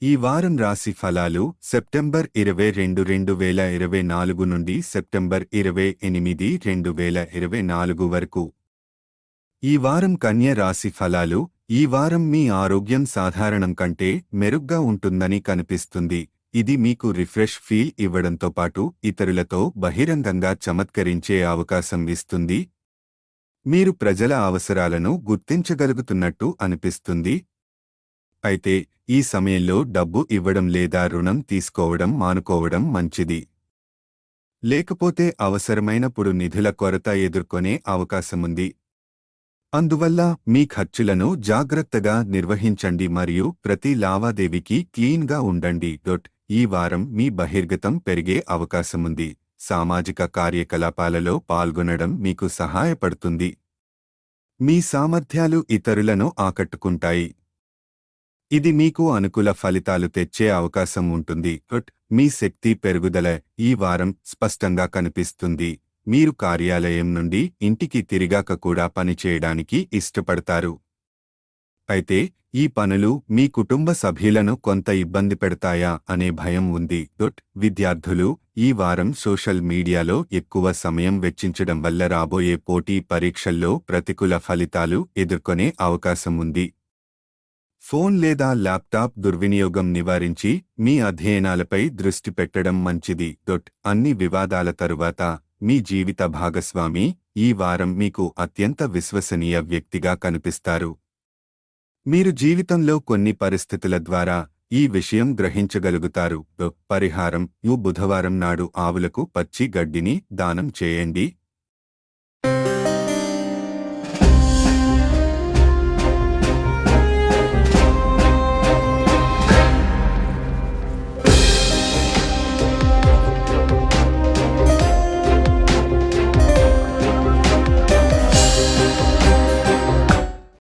ఈ వారం రాశి ఫలాలు సెప్టెంబర్ 22, 2024 నుండి సెప్టెంబర్ 28, 2024 వరకు. ఈ వారం కన్య రాశి ఫలాలు. ఈ వారం మీ ఆరోగ్యం సాధారణం కంటే మెరుగ్గా ఉంటుందని కనిపిస్తుంది. ఇది మీకు రిఫ్రెష్ ఫీల్ ఇవ్వడంతో పాటు ఇతరులతో బహిరంగంగా చమత్కరించే అవకాశం ఇస్తుంది. మీరు ప్రజల అవసరాలను గుర్తించగలుగుతున్నట్టు అనిపిస్తుంది. అయితే ఈ సమయంలో డబ్బు ఇవ్వడం లేదా రుణం తీసుకోవడం మానుకోవడం మంచిది. లేకపోతే అవసరమైనప్పుడు నిధుల కొరత ఎదుర్కొనే అవకాశముంది. అందువల్ల మీ ఖర్చులను జాగ్రత్తగా నిర్వహించండి మరియు ప్రతి లావాదేవీకి క్లీన్గా ఉండండి. ఈ వారం మీ బహిర్గతం పెరిగే అవకాశముంది. సామాజిక కార్యకలాపాలలో పాల్గొనడం మీకు సహాయపడుతుంది. మీ సామర్థ్యాలు ఇతరులను ఆకట్టుకుంటాయి. ఇది మీకు అనుకూల ఫలితాలు తెచ్చే అవకాశం ఉంటుంది. మీ శక్తి పెరుగుదల ఈ వారం స్పష్టంగా కనిపిస్తుంది. మీరు కార్యాలయం నుండి ఇంటికి తిరిగాక కూడా పనిచేయడానికి ఇష్టపడతారు. అయితే ఈ పనులు మీ కుటుంబ సభ్యులను కొంత ఇబ్బంది పెడతాయా అనే భయం ఉంది. విద్యార్థులు ఈ వారం సోషల్ మీడియాలో ఎక్కువ సమయం వెచ్చించడం వల్ల రాబోయే పోటీ పరీక్షల్లో ప్రతికూల ఫలితాలు ఎదుర్కొనే అవకాశం ఉంది. ఫోన్ లేదా ల్యాప్టాప్ దుర్వినియోగం నివారించి మీ అధ్యయనాలపై దృష్టి పెట్టడం మంచిది. అన్ని వివాదాల తరువాత మీ జీవిత భాగస్వామి ఈ వారం మీకు అత్యంత విశ్వసనీయ వ్యక్తిగా కనిపిస్తారు. మీరు జీవితంలో కొన్ని పరిస్థితుల ద్వారా ఈ విషయం గ్రహించగలుగుతారు. పరిహారం: బుధవారం నాడు ఆవులకు పచ్చి గడ్డిని దానం చేయండి.